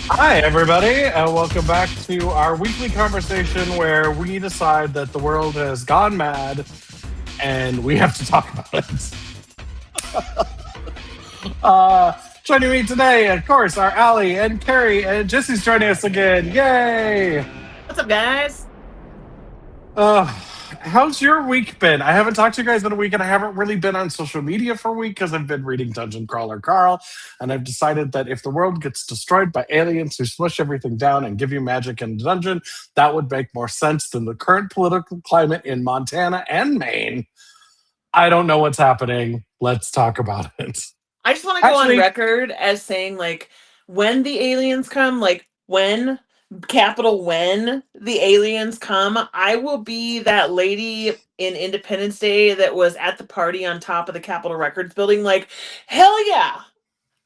Hi, everybody, and welcome back to our weekly conversation where we decide that the world has gone mad and we have to talk about it. Joining me today, of course, are Allie and Cari, and Jesse's joining us again. Yay! What's up, guys? Uh, how's your week been? I haven't talked to you guys in a week, and I haven't really been on social media for a week because I've been reading Dungeon Crawler Carl, and I've decided that if the world gets destroyed by aliens who smush everything down and give you magic in the dungeon, that would make more sense than the current political climate in Montana and Maine. I don't know what's happening. Let's talk about it. I just want to go on Actually, record as saying, like, when the aliens come, like, when, capital when the aliens come, I will be that lady in Independence Day that was at the party on top of the Capitol Records building, like, hell yeah,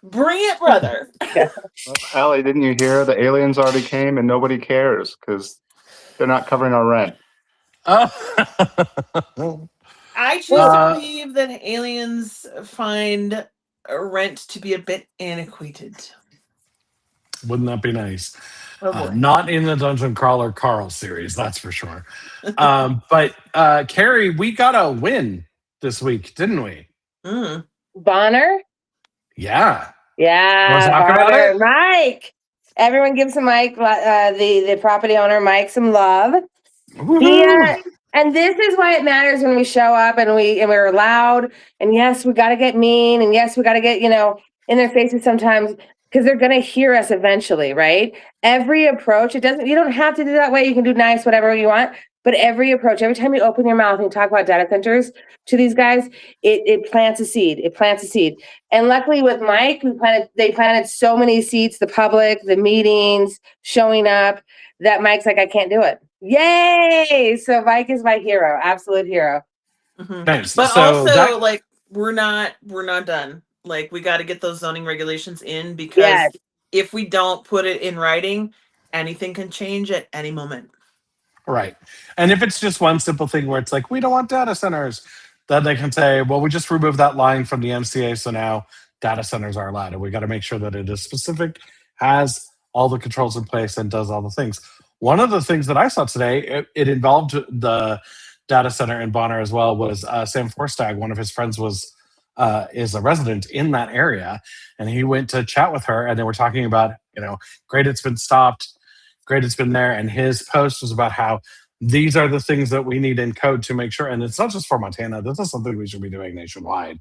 bring it, brother. Well, Allie, didn't you hear the aliens already came and nobody cares because they're not covering our rent? uh, I choose to uh, believe that aliens find rent to be a bit antiquated. wouldn't that be nice? Oh boy. Not in the Dungeon Crawler Carl series, that's for sure. But Carrie, we got a win this week, didn't we? Mm. Bonner? Yeah. Yeah, Want to talk about Bonner. it? Mike. Everyone gives Mike, the property owner, Mike, some love. Woohoo! And this is why it matters when we show up and we're loud. And yes, we got to get mean. And yes, we got to get in their faces sometimes because they're gonna hear us eventually, right? Every approach, you don't have to do that way. You can do nice, whatever you want. But every approach, every time you open your mouth and you talk about data centers to these guys, it plants a seed. It plants a seed. And luckily with Mike, they planted so many seeds, the public, the meetings, showing up, that Mike's like, I can't do it. Yay! So Mike is my hero, absolute hero. Mm-hmm. Nice. But So also, like, we're not done. Like, we got to get those zoning regulations in because if we don't put it in writing, anything can change at any moment. right. And if it's just one simple thing where it's like, we don't want data centers, then they can say, well, we just removed that line from the MCA. So now data centers are allowed. And we got to make sure that it is specific, has all the controls in place, and does all the things. One of the things that I saw today, it involved the data center in Bonner as well, was Sam Forstag. One of his friends is a resident in that area, and he went to chat with her, and they were talking about, great, it's been stopped, great, it's been there, and his post was about how these are the things that we need in code to make sure, and it's not just for Montana, this is something we should be doing nationwide,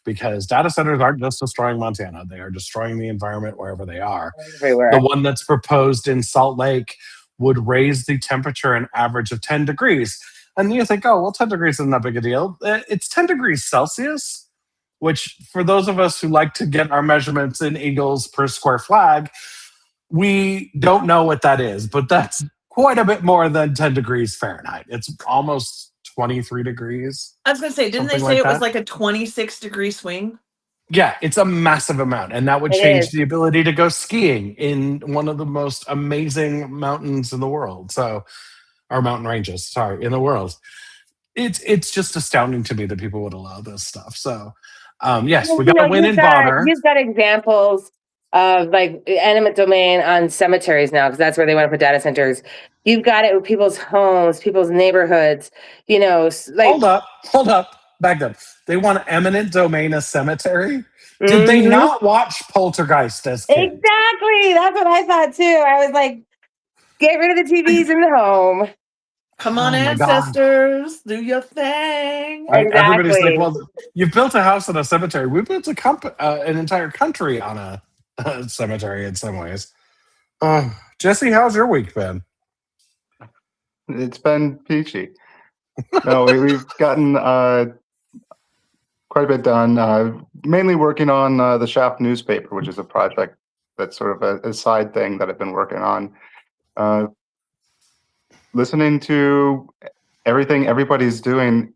because data centers aren't just destroying Montana, they are destroying the environment wherever they are. Everywhere. The one that's proposed in Salt Lake would raise the temperature an average of 10 degrees. And you think, oh, well, 10 degrees isn't that big a deal. It's 10 degrees Celsius, which for those of us who like to get our measurements in eagles per square flag, we don't know what that is, but that's quite a bit more than 10 degrees Fahrenheit. It's almost 23 degrees. I was going to say, didn't they say it was like a 26-degree swing? Yeah, it's a massive amount, and that would change the ability to go skiing in one of the most amazing mountains in the world. So, or mountain ranges, sorry, in the world. It's just astounding to me that people would allow this stuff. So, yes, we got a win in Bonner. You've got examples of like eminent domain on cemeteries now, because that's where they want to put data centers. You've got it with people's homes, people's neighborhoods. Like hold up, back up. They want eminent domain a cemetery. Did they not watch Poltergeist as kids? Exactly. That's what I thought too. I was like, get rid of the TVs in the home. Come on, ancestors, do your thing. Right? Exactly. Everybody's like, well, you've built a house in a cemetery. We built an entire country on a cemetery in some ways. Jesse, how's your week been? It's been peachy. No, we've gotten quite a bit done. Mainly working on the Shaft newspaper, which is a project that's sort of a side thing that I've been working on. Listening to everything everybody's doing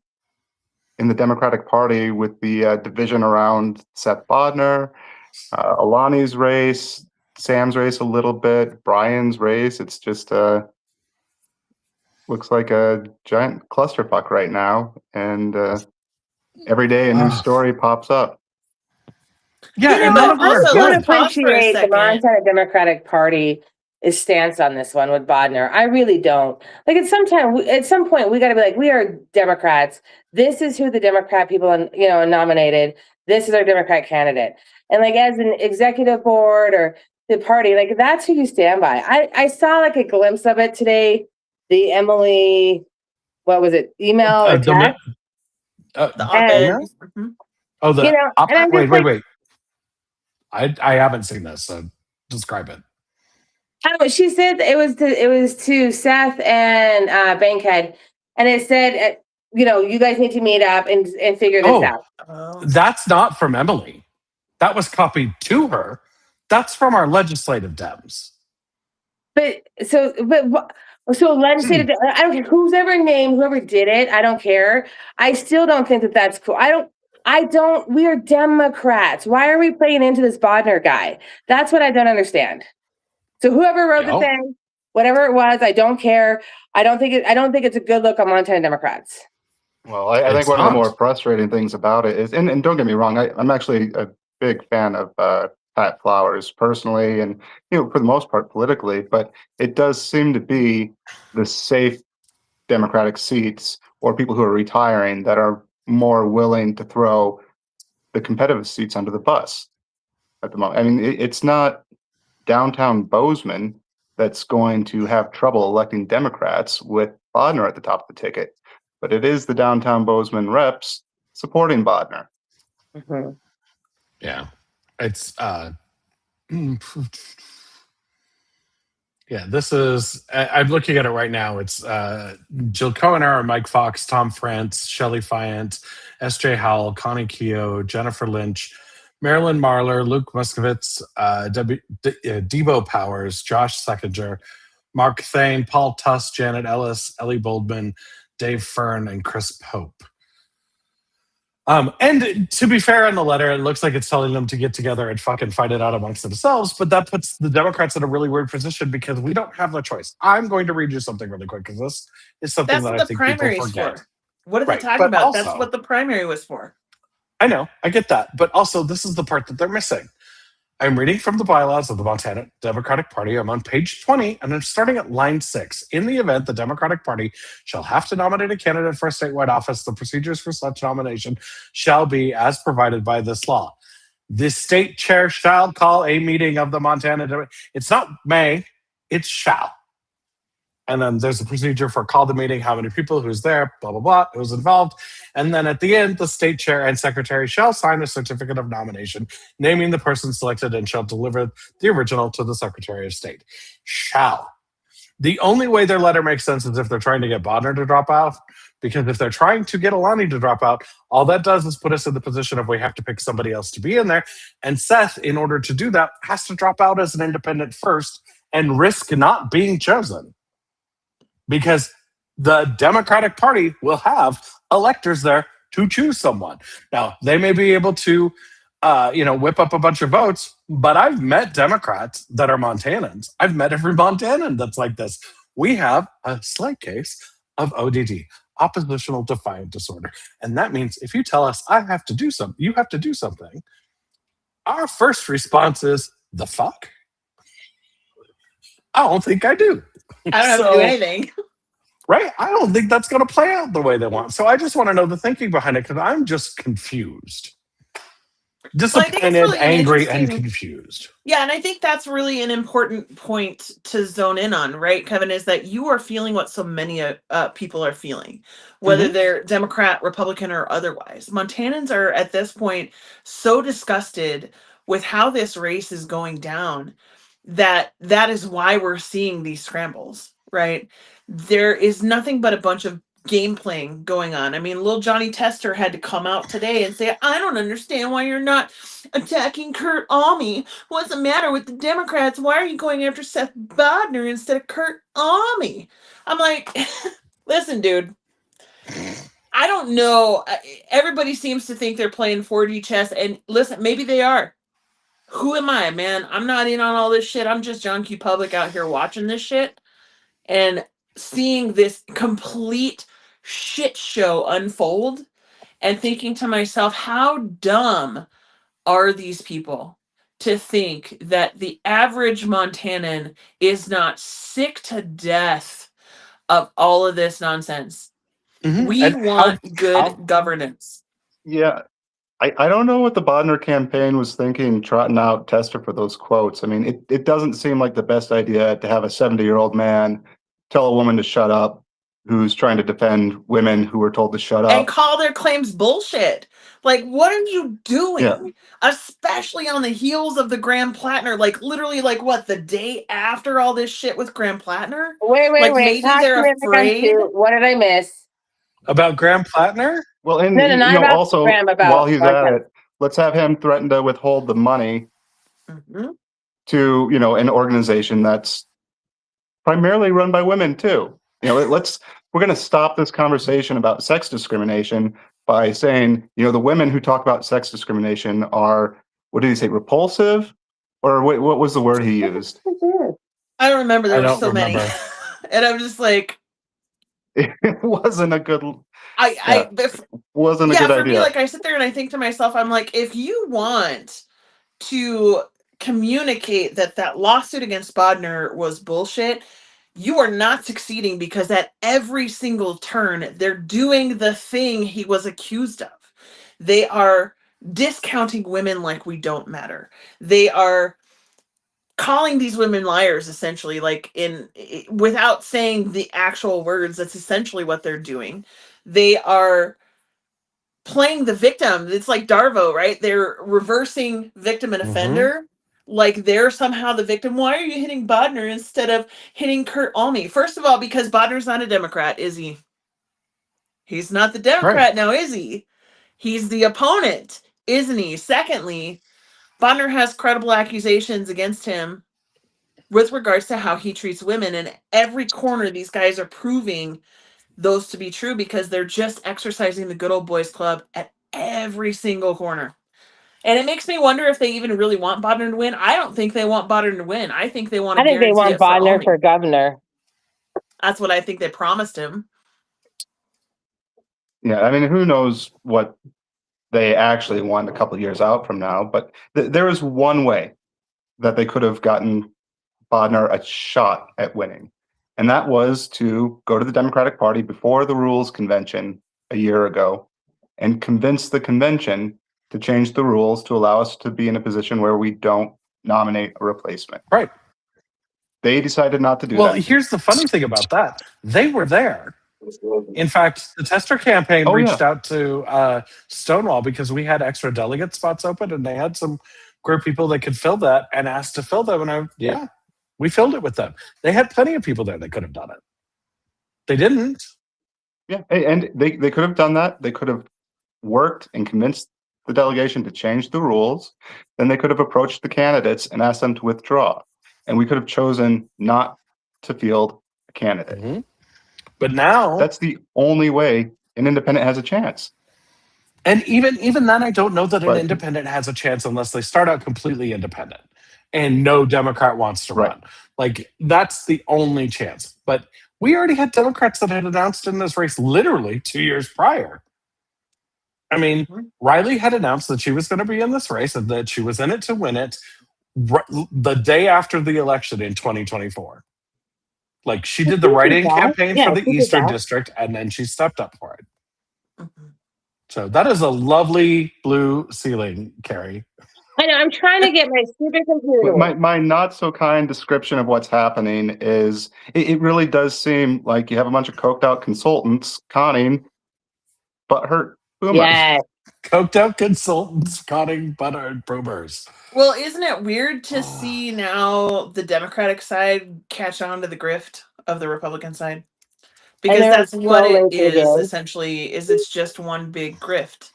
in the Democratic Party with the division around Seth Bodnar, Alani's race, Sam's race a little bit, Brian's race. It's just looks like a giant clusterfuck right now, and every day a new story pops up. Yeah, You and know, none of them are also, I don't good. pause for a appreciate the second. Montana Democratic Party's stance on this one with Bodner. I really don't. Like at some point, we got to be like, we are Democrats. This is who the Democrat people, nominated. This is our Democrat candidate. And like as an executive board or the party, like that's who you stand by. I saw like a glimpse of it today. The Emily, what was it? Email or text? The And op-ed. Mhm. Oh, the and I'm just wait. I haven't seen this, so describe it. I don't know, she said it was to Seth and Bankhead, and it said, you guys need to meet up and figure this out. Oh. That's not from Emily. That was copied to her. That's from our legislative Dems. So legislative, I don't care who's ever named, whoever did it. I don't care. I still don't think that that's cool. I don't. We are Democrats. Why are we playing into this Bodner guy? That's what I don't understand. So whoever wrote the thing, whatever it was, I don't care. I don't think it's a good look on Montana Democrats. Well, I think one of the more frustrating things about it is, and don't get me wrong, I'm actually a big fan of Pat Flowers personally, and for the most part politically, but it does seem to be the safe Democratic seats or people who are retiring that are more willing to throw the competitive seats under the bus at the moment. I mean, it's not downtown Bozeman that's going to have trouble electing Democrats with Bodner at the top of the ticket, but it is the downtown Bozeman reps supporting Bodner. Mm-hmm. Yeah, it's yeah. This is. I'm looking at it right now. It's Jill Cohener, Mike Fox, Tom France, Shelley Fiant, S.J. Howell, Connie Keogh, Jennifer Lynch, Marilyn Marler, Luke Muskovitz, Debo Powers, Josh Seckinger, Mark Thane, Paul Tuss, Janet Ellis, Ellie Boldman, Dave Fern, and Chris Pope. And to be fair in the letter, it looks like it's telling them to get together and fucking fight it out amongst themselves, but that puts the Democrats in a really weird position because we don't have the choice. I'm going to read you something really quick because this is something that I think people forget. What are they talking about? That's what the primary was for. I know, I get that. But also, this is the part that they're missing. I'm reading from the bylaws of the Montana Democratic Party. I'm on page 20, and I'm starting at line 6. In the event the Democratic Party shall have to nominate a candidate for a statewide office, the procedures for such nomination shall be as provided by this law. The state chair shall call a meeting of the Montana. It's not may, it's shall. And then there's a procedure for call the meeting, how many people, who's there, blah, blah, blah, who's involved. And then at the end, the state chair and secretary shall sign a certificate of nomination, naming the person selected and shall deliver the original to the secretary of state. Shall. The only way their letter makes sense is if they're trying to get Bodner to drop out, because if they're trying to get Alani to drop out, all that does is put us in the position of we have to pick somebody else to be in there. And Seth, in order to do that, has to drop out as an independent first and risk not being chosen. Because the Democratic Party will have electors there to choose someone. Now, they may be able to, whip up a bunch of votes, but I've met Democrats that are Montanans. I've met every Montanan that's like this. We have a slight case of ODD, oppositional defiant disorder. And that means if you tell us I have to do something, you have to do something, our first response is, the fuck? I don't think I do. I don't have to do anything. Right? I don't think that's going to play out the way they want. So I just want to know the thinking behind it because I'm just confused. Disappointed, angry, and confused. Yeah, and I think that's really an important point to zone in on, right, Kevin, is that you are feeling what so many people are feeling, whether they're Democrat, Republican, or otherwise. Montanans are, at this point, so disgusted with how this race is going down that is why we're seeing these scrambles, right? There is nothing but a bunch of game playing going on. I mean, little Johnny Tester had to come out today and say, I don't understand why you're not attacking Kurt Alme. What's the matter with the Democrats? Why are you going after Seth Bodner instead of Kurt Alme? I'm like, listen, dude, I don't know. Everybody seems to think they're playing 4D chess, and listen, maybe they are. Who am I, man? I'm not in on all this shit. I'm just John Q. Public out here watching this shit and seeing this complete shit show unfold and thinking to myself, how dumb are these people to think that the average Montanan is not sick to death of all of this nonsense? We And want good governance. Yeah. I don't know what the Bodner campaign was thinking, trotting out Tester for those quotes. I mean, it doesn't seem like the best idea to have a 70-year-old man tell a woman to shut up who's trying to defend women who were told to shut up. And call their claims bullshit. Like, what are you doing? Yeah. Especially on the heels of the Graham Plattner, like literally, like what, the day after all this shit with Graham Plattner? Wait, Like, wait. maybe Talk to they're me like I'm afraid. cute. What did I miss? About Graham Plattner? Well, and No, not about also Graham, about while he's at content. it, let's have him threaten to withhold the money Mhm. to, an organization that's primarily run by women too. We're going to stop this conversation about sex discrimination by saying, the women who talk about sex discrimination are, what did he say, repulsive? Or what was the word he used? I don't remember. There I were don't so many. remember. And I'm just like, It wasn't a good for idea. me, like, I sit there and I think to myself, I'm like, if you want to communicate that lawsuit against Bodner was bullshit, you are not succeeding, because at every single turn, they're doing the thing he was accused of. They are discounting women like we don't matter. They are calling these women liars, essentially, like without saying the actual words. That's essentially what they're doing. They are playing the victim. It's like Darvo, right? They're reversing victim and offender. Like they're somehow the victim. Why are you hitting Bodner instead of hitting Kurt Alme? First of all, because Bodner's not a Democrat, is he? He's not the Democrat now, is he? He's the opponent, isn't he? Secondly, Bodner has credible accusations against him with regards to how he treats women. And every corner, these guys are proving those to be true, because they're just exercising the good old boys club at every single corner. And it makes me wonder if they even really want Bodner to win. I don't think they want Bodner to win. I think they want to guarantee they want it for Bodner Alme. for governor. That's what I think they promised him. Yeah, I mean, who knows what they actually want a couple of years out from now, but there is one way that they could have gotten Bodner a shot at winning, and that was to go to the Democratic Party before the rules convention a year ago and convince the convention to change the rules to allow us to be in a position where we don't nominate a replacement. Right. They decided not to do that. Well, here's the funny thing about that. They were there. In fact, the Tester campaign reached out to Stonewall because we had extra delegate spots open, and they had some queer people that could fill that and asked to fill them. And we filled it with them. They had plenty of people there that could have done it. They didn't. Yeah, and they could have done that. They could have worked and convinced the delegation to change the rules. Then they could have approached the candidates and asked them to withdraw. And we could have chosen not to field a candidate. Mm-hmm. But now that's the only way an independent has a chance. And even then, I don't know that an independent has a chance unless they start out completely independent and no Democrat wants to run. Like, that's the only chance. But we already had Democrats that had announced in this race literally 2 years prior. I mean, Riley had announced that she was going to be in this race and that she was in it to win it the day after the election in 2024. Like, she did the write-in campaign for the Eastern District, and then she stepped up for it. Mm-hmm. So that is a lovely blue ceiling, Cari. I know. I'm trying to get my stupid computer. My not so kind description of what's happening is it really does seem like you have a bunch of coked out consultants conning butthurt boomers. Yeah. Coked out consultants conning butthurt boomers. Well, isn't it weird to see now the Democratic side catch on to the grift of the Republican side? Because that's what it is, essentially, is it's just one big grift.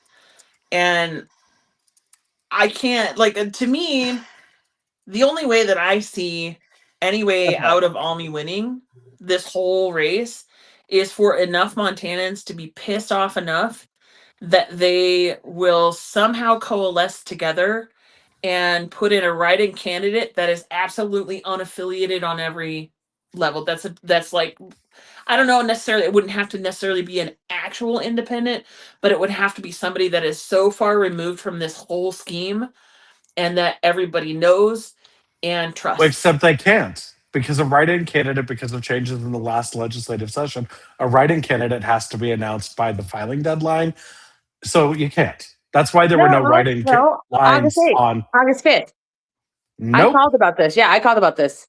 And I can't, like, to me, the only way that I see any way out of Alme winning this whole race is for enough Montanans to be pissed off enough that they will somehow coalesce together and put in a write-in candidate that is absolutely unaffiliated on every level. That's like, I don't know necessarily, it wouldn't have to necessarily be an actual independent, but it would have to be somebody that is so far removed from this whole scheme and that everybody knows and trusts. Except they can't, because a write-in candidate, because of changes in the last legislative session, a write-in candidate has to be announced by the filing deadline. So you can't. That's why there were no write-in lines August 8th, on. August 5th. I Nope. called about this. Yeah, I called about this.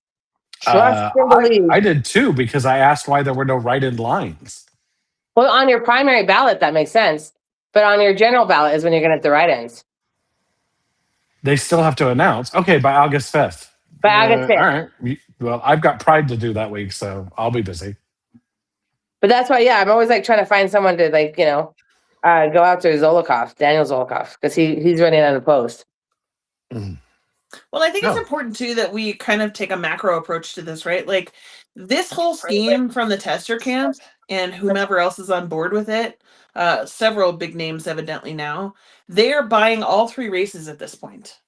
Trust and believe. I did too, because I asked why there were no write-in lines. Well, on your primary ballot, that makes sense. But on your general ballot is when you're going to get the write-ins. They still have to announce. Okay, by August 5th. By August 5th. All right. Well, I've got Pride to do that week, so I'll be busy. But that's why, yeah, I'm always like trying to find someone to like, you know, go after Zolikoff, Daniel Zolikoff, because he's running unopposed. Mm. Well, I think it's important too that we kind of take a macro approach to this, right? Like this whole scheme from the tester camp and whomever else is on board with it, several big names evidently now, they are buying all three races at this point,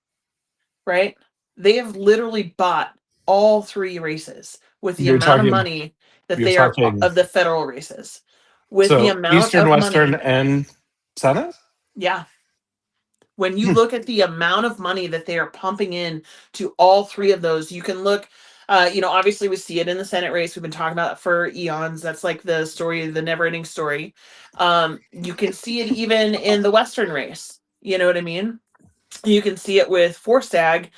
right? They have literally bought all three races with the amount of money that they are of the federal races. With the amount Eastern, of Western, money, and Senate? Yeah. When you look at the amount of money that they are pumping in to all three of those, you can look, obviously we see it in the Senate race. We've been talking about it for eons. That's like the story, the never ending story. You can see it even in the Western race. You know what I mean? You can see it with Forstag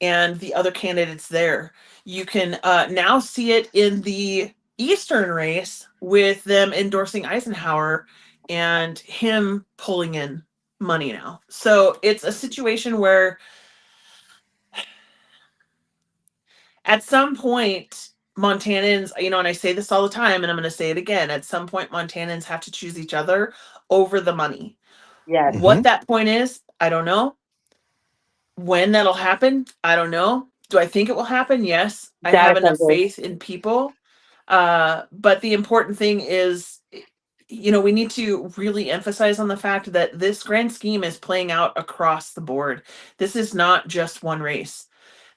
and the other candidates there. You can now see it in the Eastern race with them endorsing Eisenhower and him pulling in money now. So it's a situation where at some point Montanans, and I say this all the time and I'm going to say it again, at some point Montanans have to choose each other over the money. Yeah. What that point is, I don't know. When that'll happen, I don't know. Do I think it will happen? Yes. I have enough faith in people. But the important thing is, we need to really emphasize on the fact that this grand scheme is playing out across the board. This is not just one race.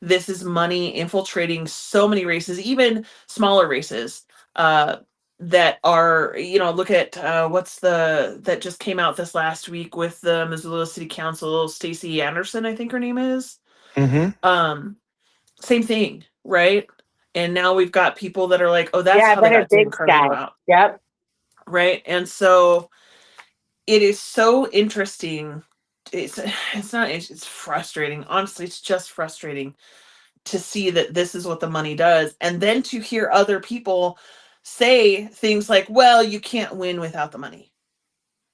This is money infiltrating so many races, even smaller races, that are, look at that just came out this last week with the Missoula City Council, Stacey Anderson, I think her name is. Mm-hmm. Same thing, right? And now we've got people that are like, oh, that's how they got Jim Carlino out. Yep. Right. And so it is so interesting. It's frustrating. Honestly, it's just frustrating to see that this is what the money does. And then to hear other people say things like, well, you can't win without the money.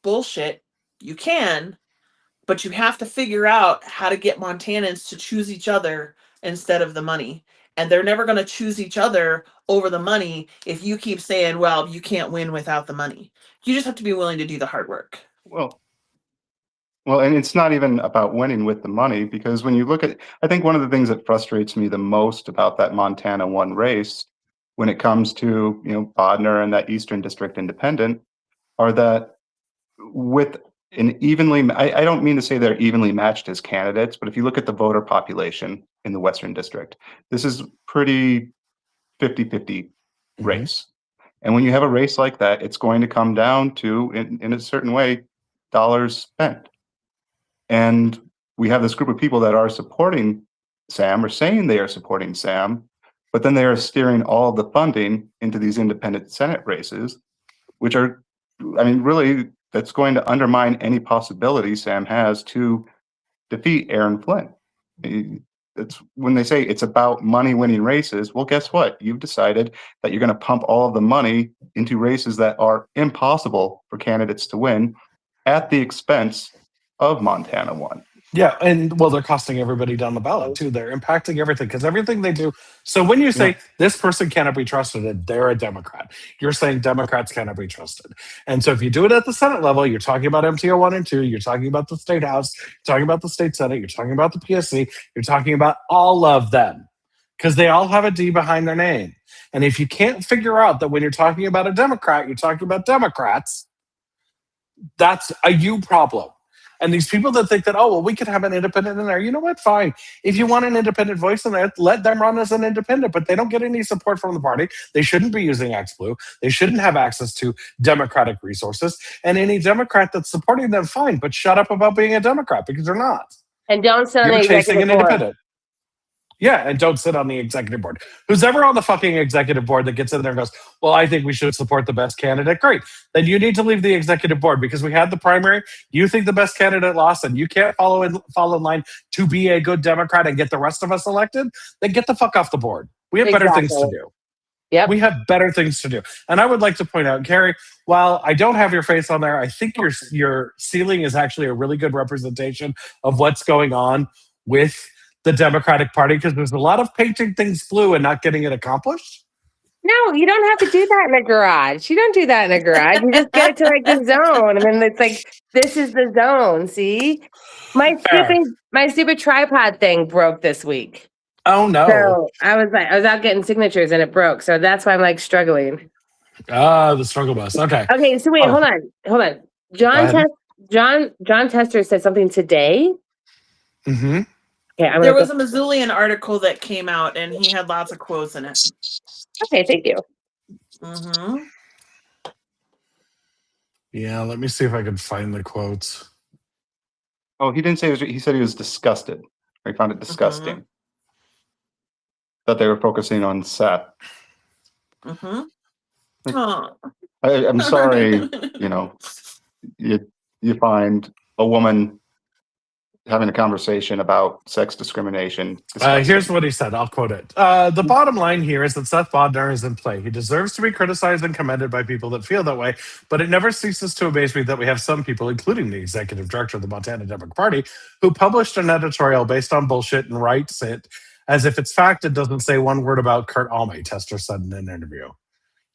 Bullshit. You can, but you have to figure out how to get Montanans to choose each other instead of the money. And they're never going to choose each other over the money if you keep saying, well, you can't win without the money. You just have to be willing to do the hard work. Well, and it's not even about winning with the money, because when you look at, I think one of the things that frustrates me the most about that Montana 1 race, when it comes to, Bodner and that Eastern District Independent, are that with an evenly, I don't mean to say they're evenly matched as candidates, but if you look at the voter population in the Western District, this is pretty 50-50 race. And when you have a race like that, it's going to come down to, in a certain way, dollars spent. And we have this group of people that are supporting Sam, or saying they are supporting Sam, but then they are steering all of the funding into these independent Senate races, which are, really, that's going to undermine any possibility Sam has to defeat Aaron Flynn. It's when they say it's about money winning races. Well, guess what? You've decided that you're going to pump all of the money into races that are impossible for candidates to win at the expense of Montana 1. Yeah, and they're costing everybody down the ballot too. They're impacting everything, because everything they do. So when you say this person cannot be trusted and they're a Democrat, you're saying Democrats cannot be trusted. And so if you do it at the Senate level, you're talking about MTO 1 and 2, you're talking about the State House, you're talking about the State Senate, you're talking about the PSC, you're talking about all of them, because they all have a D behind their name. And if you can't figure out that when you're talking about a Democrat, you're talking about Democrats, that's a you problem. And these people that think that, oh, well, we could have an independent in there. You know what? Fine. If you want an independent voice in there, let them run as an independent, but they don't get any support from the party. They shouldn't be using XBlue. They shouldn't have access to Democratic resources. And any Democrat that's supporting them, fine, but shut up about being a Democrat because they're not. And don't sit on the You're chasing executive an board. independent. Yeah, and don't sit on the executive board. Who's ever on the fucking executive board that gets in there and goes, well, I think we should support the best candidate. Great. Then you need to leave the executive board because we had the primary. You think the best candidate lost and you can't fall in line to be a good Democrat and get the rest of us elected? Then get the fuck off the board. We have better things to do. Yep. We have better things to do. And I would like to point out, Cari, while I don't have your face on there, I think your ceiling is actually a really good representation of what's going on with the Democratic Party, because there's a lot of painting things blue and not getting it accomplished. No, you don't have to do that in a garage. You don't do that in a garage. You just get it to like the zone. And then it's like, this is the zone. See? My stupid tripod thing broke this week. Oh no. So I was out getting signatures and it broke. So that's why I'm like struggling. The struggle bus. Okay. Okay, so wait, hold on. John Tester said something today. Mm-hmm. Okay, there was a Missoulian article that came out, and he had lots of quotes in it. Okay, thank you. Mm-hmm. Yeah, let me see if I can find the quotes. Oh, he didn't say he said he was disgusted. He found it disgusting that they were focusing on Seth. I'm sorry, you find a woman having a conversation about sex discrimination. Here's what he said. I'll quote it. The bottom line here is that Seth Bodnar is in play. He deserves to be criticized and commended by people that feel that way, but it never ceases to amaze me that we have some people, including the executive director of the Montana Democratic Party, who published an editorial based on bullshit and writes it as if it's fact. It doesn't say one word about Kurt Alme, Tester said in an interview.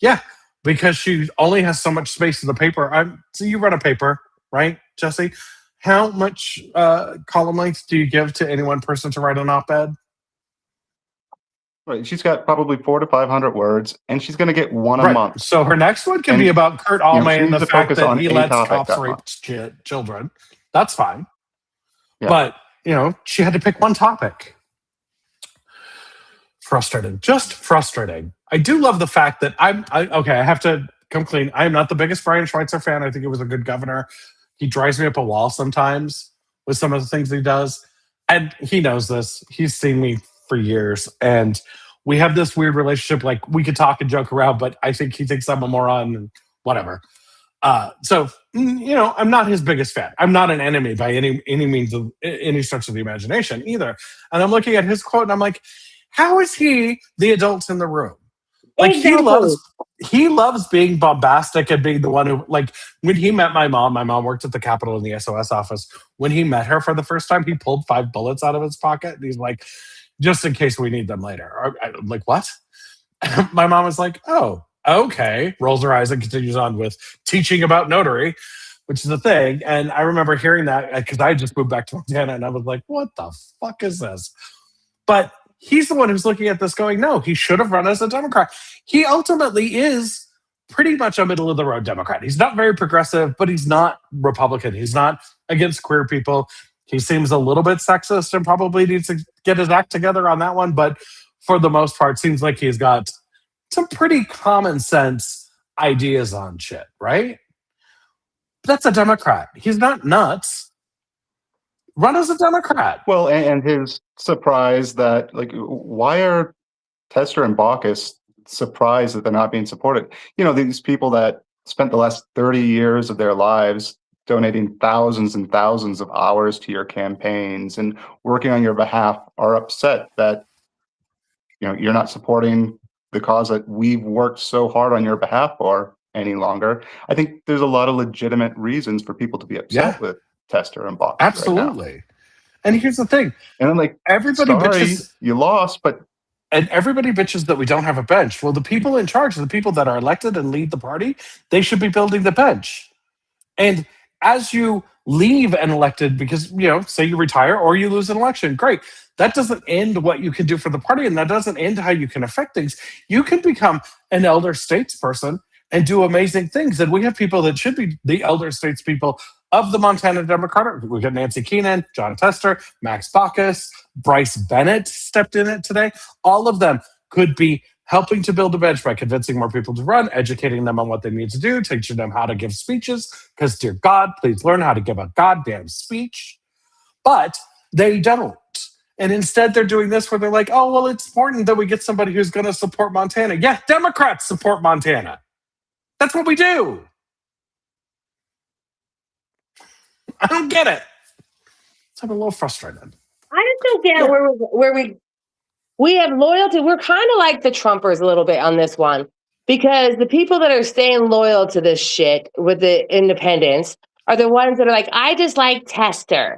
Yeah, because she only has so much space in the paper. So you run a paper, right, Jesse? How much column length do you give to any one person to write an op-ed? Right, she's got probably 400 to 500 words, and she's going to get one a month. So her next one can be about Kurt Alme and the fact that he lets cops rape children. That's fine. Yeah. But, she had to pick one topic. Frustrating. Just frustrating. I do love the fact that I have to come clean. I am not the biggest Brian Schweitzer fan. I think he was a good governor. He drives me up a wall sometimes with some of the things he does. And he knows this. He's seen me for years. And we have this weird relationship. Like, we could talk and joke around, but I think he thinks I'm a moron and whatever. So, I'm not his biggest fan. I'm not an enemy by any means of any stretch of the imagination either. And I'm looking at his quote and I'm like, how is he the adult in the room? Like, exactly. He loves being bombastic and being the one who, like, when he met my mom worked at the Capitol in the SOS office. When he met her for the first time, he pulled 5 bullets out of his pocket. And he's like, just in case we need them later. I'm like, what? My mom was like, oh, okay. Rolls her eyes and continues on with teaching about notary, which is a thing. And I remember hearing that because I just moved back to Montana and I was like, what the fuck is this? But he's the one who's looking at this going, no, he should have run as a Democrat. He ultimately is pretty much a middle-of-the-road Democrat. He's not very progressive, but he's not Republican. He's not against queer people. He seems a little bit sexist and probably needs to get his act together on that one. But for the most part, seems like he's got some pretty common sense ideas on shit, right? That's a Democrat. He's not nuts. Run as a Democrat. Well, and his surprise that, like, why are Tester and Baucus surprised that they're not being supported? These people that spent the last 30 years of their lives donating thousands and thousands of hours to your campaigns and working on your behalf are upset that, you're not supporting the cause that we've worked so hard on your behalf for any longer. I think there's a lot of legitimate reasons for people to be upset with Tester and Baucus. Absolutely. Right, and here's the thing. And I'm like, everybody bitches you lost, and everybody bitches that we don't have a bench. Well, the people in charge, the people that are elected and lead the party, they should be building the bench. And as you leave an elected, because, say you retire or you lose an election, great. That doesn't end what you can do for the party, and that doesn't end how you can affect things. You can become an elder statesperson and do amazing things. And we have people that should be the elder statespeople of the Montana Democratic. We got Nancy Keenan, John Tester, Max Baucus, Bryce Bennett stepped in it today. All of them could be helping to build a bench by convincing more people to run, educating them on what they need to do, teaching them how to give speeches, because, dear God, please learn how to give a goddamn speech. But they don't. And instead, they're doing this where they're like, oh, well, it's important that we get somebody who's going to support Montana. Yeah, Democrats support Montana. That's what we do. I don't get it. So I'm a little frustrated. I just don't get where we have loyalty. We're kind of like the Trumpers a little bit on this one, because the people that are staying loyal to this shit with the independents are the ones that are like, I just like Tester.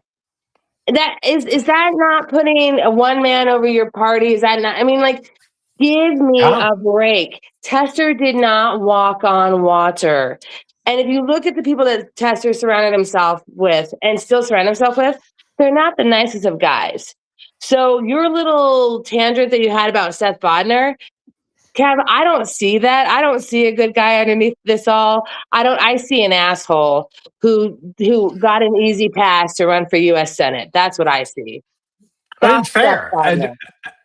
That is that not putting a one man over your party? Is that not? I mean, like, give me a break. Tester did not walk on water. And if you look at the people that Tester surrounded himself with and still surround himself with, they're not the nicest of guys. So your little tangent that you had about Seth Bodnar, Kev, I don't see that. I don't see a good guy underneath this all. I see an asshole who got an easy pass to run for U.S. Senate. That's what I see. It's fair. And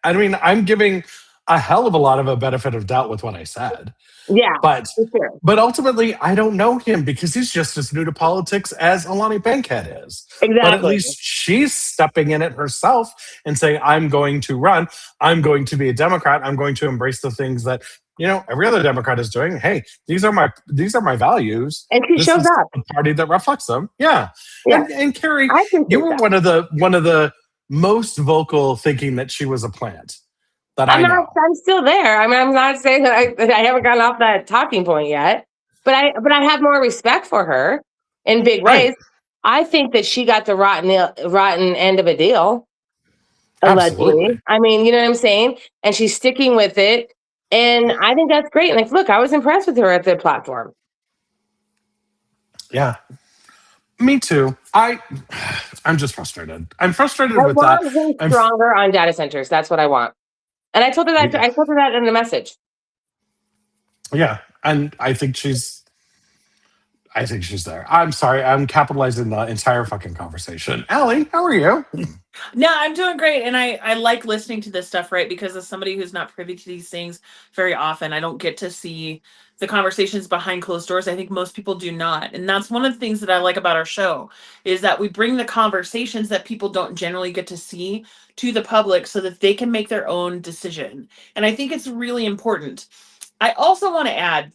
I mean, I'm giving a hell of a lot of a benefit of doubt with what I said. Yeah, but ultimately, I don't know him because he's just as new to politics as Alani Bankhead is. Exactly. But at least she's stepping in it herself and saying, I'm going to run. I'm going to be a Democrat. I'm going to embrace the things that, every other Democrat is doing. Hey, these are my values. And she shows up. A party that reflects them. Yeah. And Cari, you were one of the most vocal thinking that she was a plant. I'm still there. I mean, I'm not saying that I haven't gotten off that talking point yet, but I have more respect for her in big ways. I think that she got the rotten end of a deal. Allegedly. Absolutely. I mean, you know what I'm saying? And she's sticking with it. And I think that's great. And look, I was impressed with her at the platform. Yeah. Me too. I'm just frustrated. I'm frustrated with that. I want her stronger on data centers. That's what I want. And I told her that. I told her that in the message. Yeah, and I think she's there. I'm sorry. I'm capitalizing the entire fucking conversation. Allie, how are you? No, I'm doing great, and I like listening to this stuff, right? Because as somebody who's not privy to these things very often, I don't get to see the conversations behind closed doors. I think most people do not, and that's one of the things that I like about our show is that we bring the conversations that people don't generally get to see to the public so that they can make their own decision. And I think it's really important. I also want to add,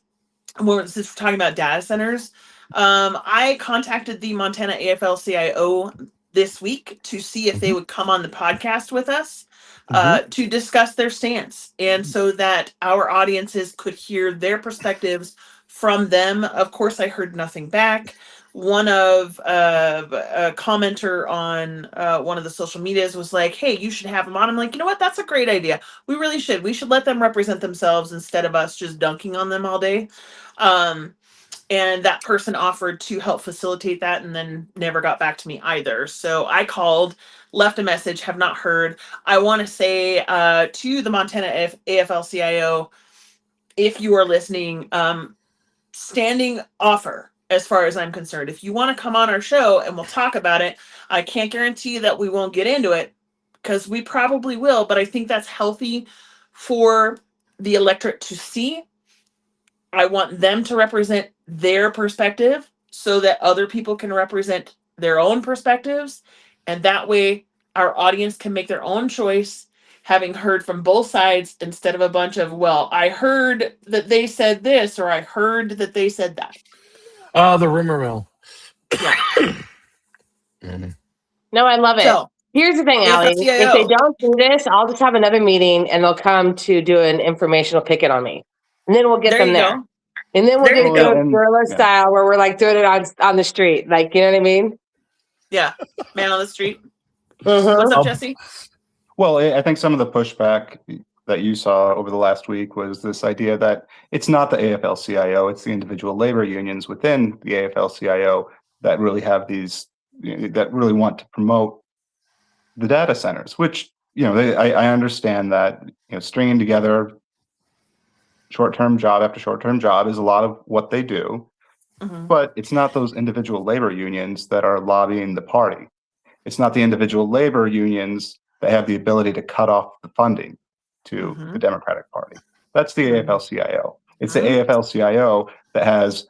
since we're talking about data centers, I contacted the Montana AFL-CIO this week to see if they would come on the podcast with us to discuss their stance, and so that our audiences could hear their perspectives from them. Of course, I heard nothing back. One of a commenter on one of the social medias was like, hey, you should have them on. I'm like, you know what? That's a great idea. We really should. We should let them represent themselves instead of us just dunking on them all day. And that person offered to help facilitate that and then never got back to me either. So I called, left a message, have not heard. I want to say to the Montana AFL-CIO, if you are listening, standing offer as far as I'm concerned. If you want to come on our show and we'll talk about it, I can't guarantee that we won't get into it because we probably will, but I think that's healthy for the electorate to see. I want them to represent their perspective so that other people can represent their own perspectives. And that way our audience can make their own choice, having heard from both sides instead of a bunch of, well, I heard that they said this, or I heard that they said that. The rumor mill. Yeah. No, I love it. So, here's the thing, Allie. If they don't do this, I'll just have another meeting and they'll come to do an informational picket on me. And then we'll get them there. Go. And then we'll just do it guerrilla style where we're like doing it on the street. Like, you know what I mean? Yeah. Man on the street. What's up, Jesse? Well, I think some of the pushback that you saw over the last week was this idea that it's not the AFL-CIO, it's the individual labor unions within the AFL-CIO that really have these, that really want to promote the data centers, which, I understand that, stringing together short-term job after short-term job is a lot of what they do. But it's not those individual labor unions that are lobbying the party. It's not the individual labor unions that have the ability to cut off the funding to the Democratic Party. That's the AFL-CIO. It's the AFL-CIO that has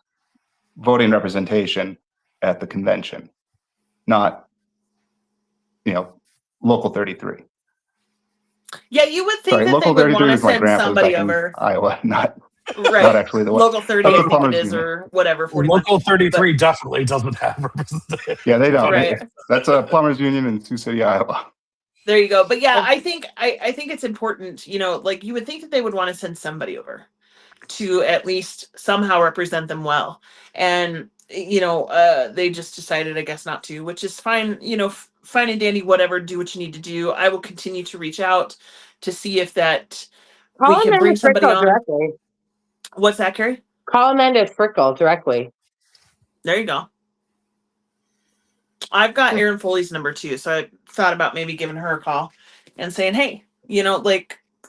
voting representation at the convention, not, Local 33. Yeah, you would think Sorry, that they Local would 33 want to is my send grandpa's somebody back in over. Iowa, not Right. actually the one. Local 30, That's I a think plumbers it is, union. or whatever. 41. Local 33 definitely doesn't have representation. Yeah, they don't. Right. That's a plumbers union in Sioux City, Iowa. There you go. But yeah, I think it's important, like you would think that they would want to send somebody over to at least somehow represent them well. And they just decided, I guess, not to, which is fine, fine and dandy, whatever, do what you need to do. I will continue to reach out to see if that we can bring somebody on. Directly. What's that, Cari? Call Amanda Frickle directly. There you go. I've got Erin Foley's number too, so I thought about maybe giving her a call and saying, hey,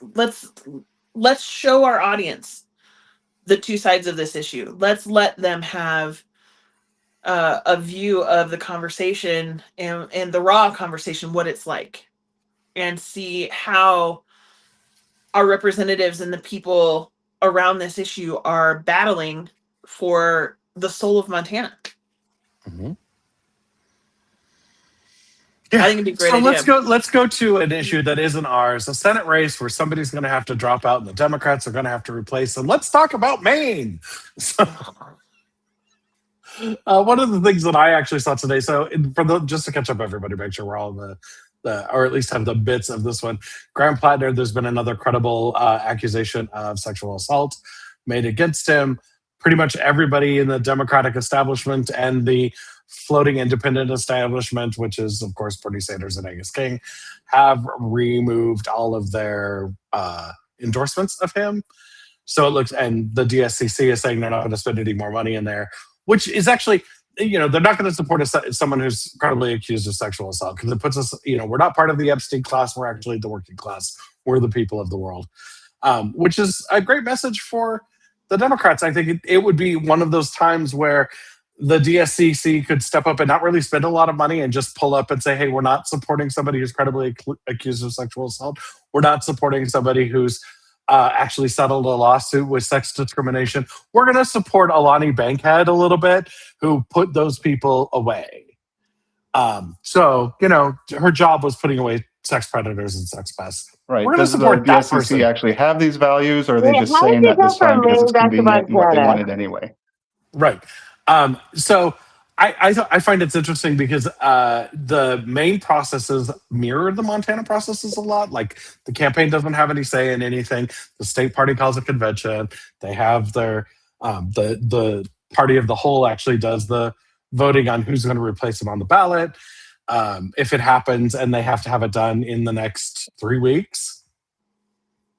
let's show our audience the two sides of this issue. Let's let them have a view of the conversation and the raw conversation, what it's like, and see how our representatives and the people around this issue are battling for the soul of Montana. Yeah. I think it'd be a great so idea. let's go to an issue that isn't ours, a Senate race where somebody's going to have to drop out and the Democrats are going to have to replace them. Let's talk about Maine. So, one of the things that I actually saw today, so just to catch up everybody, make sure we're all in or at least have the bits of this one. Graham Plattner, there's been another credible accusation of sexual assault made against him. Pretty much everybody in the Democratic establishment and the floating independent establishment, which is, of course, Bernie Sanders and Angus King, have removed all of their endorsements of him. So it looks, and the DSCC is saying they're not going to spend any more money in there, which is actually, they're not going to support someone who's credibly accused of sexual assault, because it puts us, we're not part of the Epstein class. We're actually the working class. We're the people of the world, which is a great message for the Democrats. I think it would be one of those times where the DSCC could step up and not really spend a lot of money and just pull up and say, hey, we're not supporting somebody who's credibly accused of sexual assault. We're not supporting somebody who's actually settled a lawsuit with sex discrimination. We're going to support Alani Bankhead a little bit, who put those people away. So, her job was putting away sex predators and sex pests. Right. We're going to Does the support that DSCC person. actually have these values, or are they Yeah, just how saying did that they this go time from because it's Maine back to convenient and what they Montana? wanted anyway? Right. So I find it's interesting because the Maine processes mirror the Montana processes a lot. Like, the campaign doesn't have any say in anything. The state party calls a convention. They have their the party of the whole actually does the voting on who's going to replace them on the ballot. If it happens, and they have to have it done in the next 3 weeks,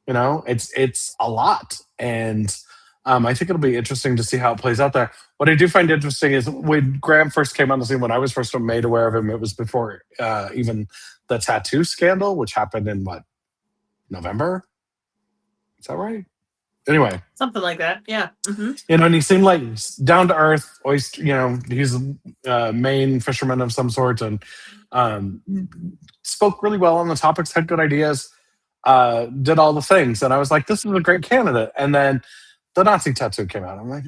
it's a lot. And I think it'll be interesting to see how it plays out there. What I do find interesting is when Graham first came on the scene, when I was first made aware of him, it was before even the tattoo scandal, which happened in November? Is that right? Anyway. Something like that. Yeah. Mm-hmm. And he seemed like down to earth, oyster, he's a Maine fisherman of some sort, and spoke really well on the topics, had good ideas, did all the things. And I was like, this is a great candidate. And then the Nazi tattoo came out. I'm like,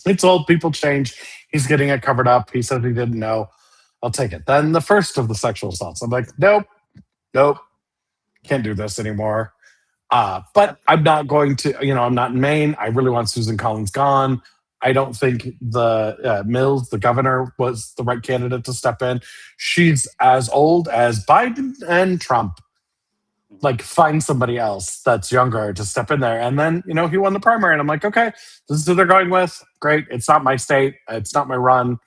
it's old, people change. He's getting it covered up. He said he didn't know. I'll take it. Then the first of the sexual assaults. I'm like, nope, can't do this anymore. But I'm not going to, I'm not in Maine. I really want Susan Collins gone. I don't think the Mills, the governor, was the right candidate to step in. She's as old as Biden and Trump. Like, find somebody else that's younger to step in there. And then, he won the primary. And I'm like, okay, this is who they're going with. Great. It's not my state. It's not my run.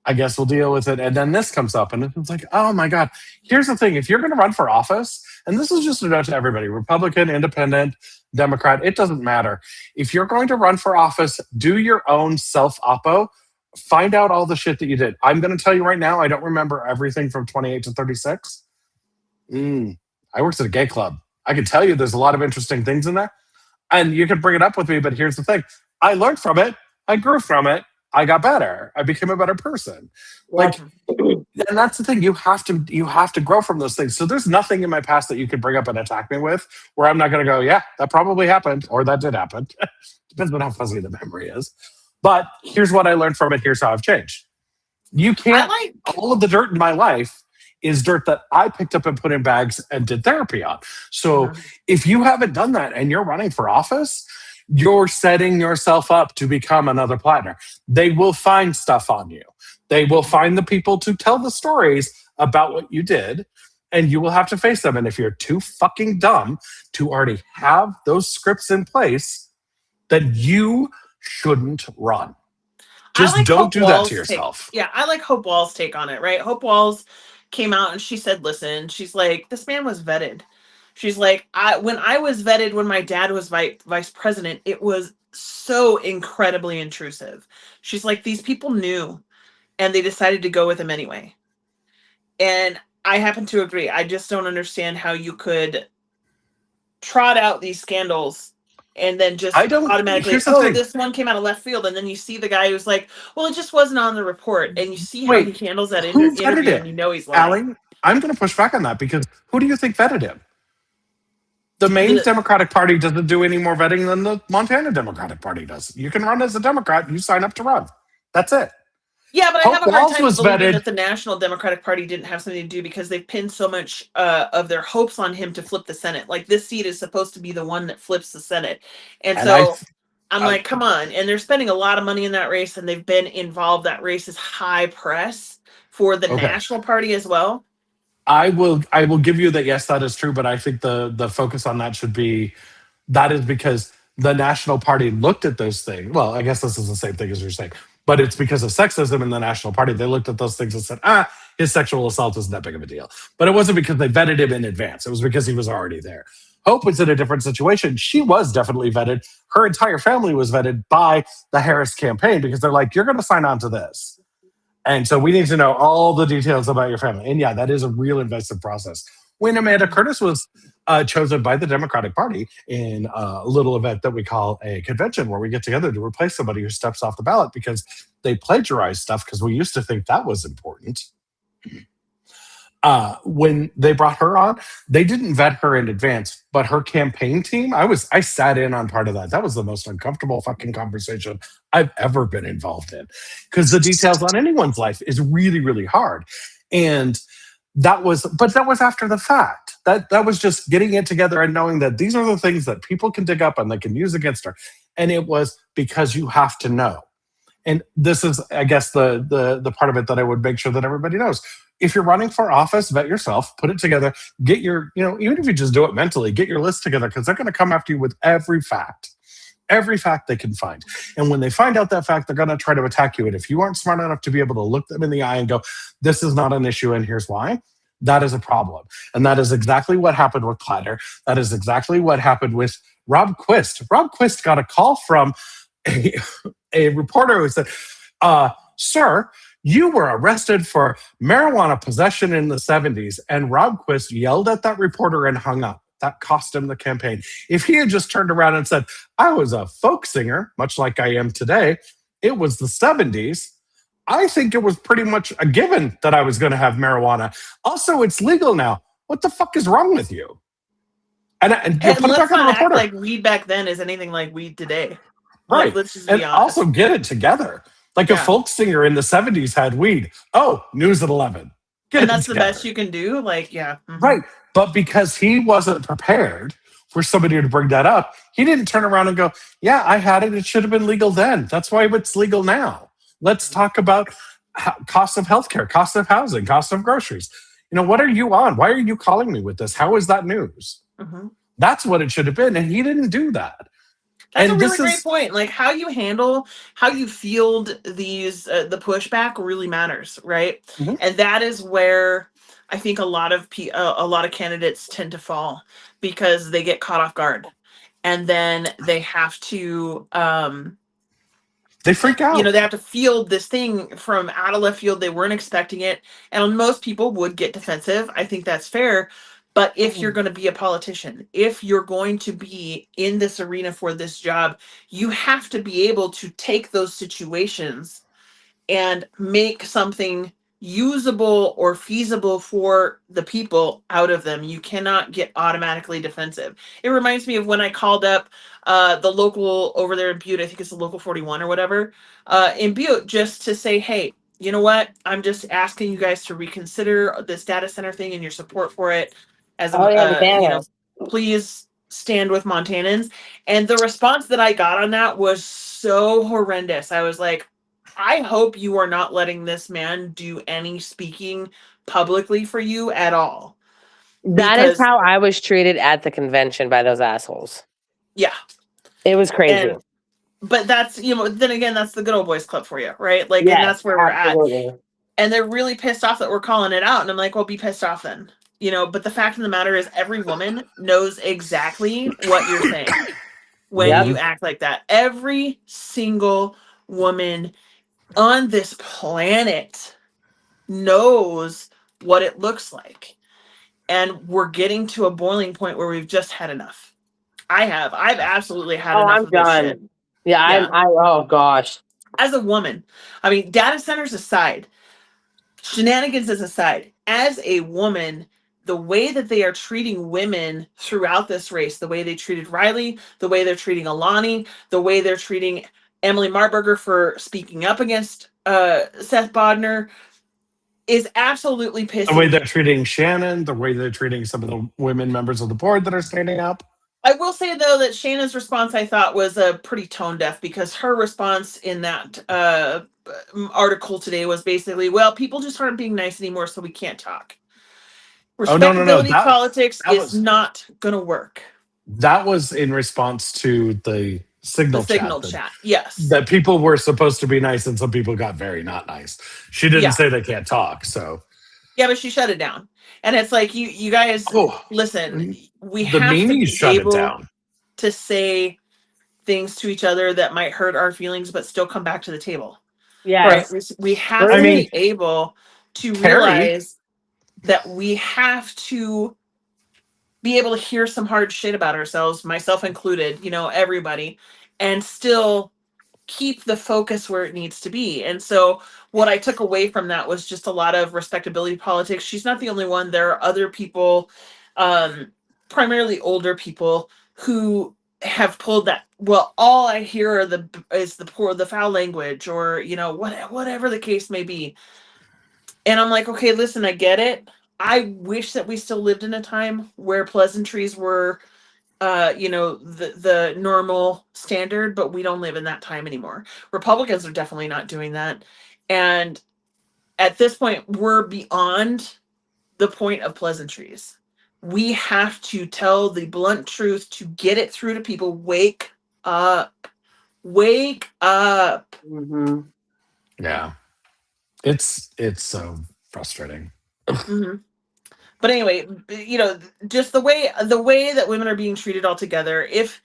I guess we'll deal with it. And then this comes up, and it's like, oh my God. Here's the thing. If you're going to run for office, and this is just a note to everybody, Republican, Independent, Democrat, it doesn't matter. If you're going to run for office, do your own self-oppo. Find out all the shit that you did. I'm going to tell you right now, I don't remember everything from 28 to 36. I worked at a gay club. I can tell you there's a lot of interesting things in there. And you can bring it up with me, but here's the thing. I learned from it. I grew from it. I got better. I became a better person. Like, and that's the thing. You have to grow from those things. So there's nothing in my past that you could bring up and attack me with where I'm not going to go, yeah, that probably happened or that did happen. Depends on how fuzzy the memory is. But here's what I learned from it. Here's how I've changed. You can't. All of the dirt in my life is dirt that I picked up and put in bags and did therapy on. So if you haven't done that and you're running for office, you're setting yourself up to become another Plattner. They will find stuff on you. They will find the people to tell the stories about what you did, and you will have to face them. And if you're too fucking dumb to already have those scripts in place, then you shouldn't run. Just don't do that to yourself. I like Hope Wall's take on it, right? Hope Walls came out and she said, listen, she's like, this man was vetted. She's like, when I was vetted, when my dad was vice president, it was so incredibly intrusive. She's like, these people knew and they decided to go with him anyway. And I happen to agree. I just don't understand how you could trot out these scandals and then just automatically, this one came out of left field. And then you see the guy who's like, well, it just wasn't on the report. And you see how he handles that interview and you know he's lying. Allie, I'm going to push back on that because who do you think vetted him? The Maine Democratic Party doesn't do any more vetting than the Montana Democratic Party does. You can run as a Democrat, you sign up to run. That's it. Yeah, but I have a hard time believing that the National Democratic Party didn't have something to do because they've pinned so much of their hopes on him to flip the Senate. Like, this seat is supposed to be the one that flips the Senate. And so I'm like, come on. And they're spending a lot of money in that race, and they've been involved. That race is high press for the National Party as well. I will give you that, yes, that is true, but I think the focus on that should be, that is because the National Party looked at those things. Well, I guess this is the same thing as you're saying, but it's because of sexism in the National Party. They looked at those things and said, his sexual assault isn't that big of a deal. But it wasn't because they vetted him in advance. It was because he was already there. Hope was in a different situation. She was definitely vetted. Her entire family was vetted by the Harris campaign because they're like, you're going to sign on to this. And so we need to know all the details about your family. And yeah, that is a real invasive process. When Amanda Curtis was chosen by the Democratic Party in a little event that we call a convention, where we get together to replace somebody who steps off the ballot because they plagiarized stuff, because we used to think that was important. When they brought her on, they didn't vet her in advance, but her campaign team, I sat in on part of that. That was the most uncomfortable fucking conversation I've ever been involved in, because the details on anyone's life is really, really hard. And that was after the fact. That was just getting it together and knowing that these are the things that people can dig up and they can use against her. And it was because you have to know. And this is, I guess, the part of it that I would make sure that everybody knows. If you're running for office, vet yourself, put it together, get your, even if you just do it mentally, get your list together, because they're going to come after you with every fact they can find. And when they find out that fact, they're going to try to attack you. And if you aren't smart enough to be able to look them in the eye and go, this is not an issue and here's why, that is a problem. And that is exactly what happened with Platter. That is exactly what happened with Rob Quist. Rob Quist got a call from a reporter who said, sir, you were arrested for marijuana possession in the 70s. And Rob Quist yelled at that reporter and hung up. That cost him the campaign. If he had just turned around and said, I was a folk singer, much like I am today, it was the 70s, I think it was pretty much a given that I was going to have marijuana. Also, it's legal now. What the fuck is wrong with you? And let's not act like weed back then is anything like weed today. Right. Like, let's just be honest. Also get it together. Like a folk singer in the 70s had weed. Oh, news at 11. And that's the best you can do? Like, yeah. Mm-hmm. Right. But because he wasn't prepared for somebody to bring that up, he didn't turn around and go, yeah, I had it. It should have been legal then. That's why it's legal now. Let's talk about cost of healthcare, cost of housing, cost of groceries. What are you on? Why are you calling me with this? How is that news? Mm-hmm. That's what it should have been. And he didn't do that. That's a really great point. Like, how you field these, the pushback really matters, right? Mm-hmm. And that is where I think a lot of candidates tend to fall, because they get caught off guard, and then they have to they freak out. They have to field this thing from out of left field. They weren't expecting it, and most people would get defensive. I think that's fair. But if you're going to be a politician, if you're going to be in this arena for this job, you have to be able to take those situations and make something usable or feasible for the people out of them. You cannot get automatically defensive. It reminds me of when I called up the local over there in Butte, I think it's the local 41 or whatever, in Butte, just to say, hey, you know what? I'm just asking you guys to reconsider this data center thing and your support for it. As Oh yeah, the you know, banners. please stand with Montanans. And the response that I got on that was so horrendous. I was like, I hope you are not letting this man do any speaking publicly for you at all. That is Because, how I was treated at the convention by those assholes. yeah. It was crazy. But that's, then again, that's the good old boys club for you, right? Like, and Yes, that's where we're at. absolutely. And they're really pissed off that we're calling it out. And I'm like, well, be pissed off then. But the fact of the matter is every woman knows exactly what you're saying when you act like that. Every single woman on this planet knows what it looks like. And we're getting to a boiling point where we've just had enough. I've absolutely had enough of this shit. Yeah, oh gosh. As a woman, I mean, data centers aside, shenanigans aside, as a woman, the way that they are treating women throughout this race, the way they treated Riley, the way they're treating Alani, the way they're treating Emily Marburger for speaking up against Seth Bodner, is absolutely pissing The way me. they're treating Shannon, the way they're treating some of the women members of the board that are standing up. I will say, though, that Shannon's response, I thought, was pretty tone deaf, because her response in that article today was basically, well, people just aren't being nice anymore, so we can't talk. Respectability politics is not going to work. That was in response to the signal chat. Yes. That people were supposed to be nice and some people got very not nice. She didn't say they can't talk, so. Yeah, but she shut it down. And it's like, you guys, listen, we have to be able to say things to each other that might hurt our feelings, but still come back to the table. Yeah. Right? We have to be able to realize that we have to be able to hear some hard shit about ourselves, myself included, everybody, and still keep the focus where it needs to be. And so what I took away from that was just a lot of respectability politics. She's not the only one. There are other people, primarily older people, who have pulled that. Well, all I hear is the foul language, or whatever the case may be. And I'm like, okay, listen, I get it. I wish that we still lived in a time where pleasantries were the normal standard, but we don't live in that time anymore. Republicans are definitely not doing that. And at this point, we're beyond the point of pleasantries. We have to tell the blunt truth to get it through to people. Wake up. Wake up. Mm-hmm. Yeah. It's so frustrating. Mm-hmm. But anyway, just the way that women are being treated altogether, if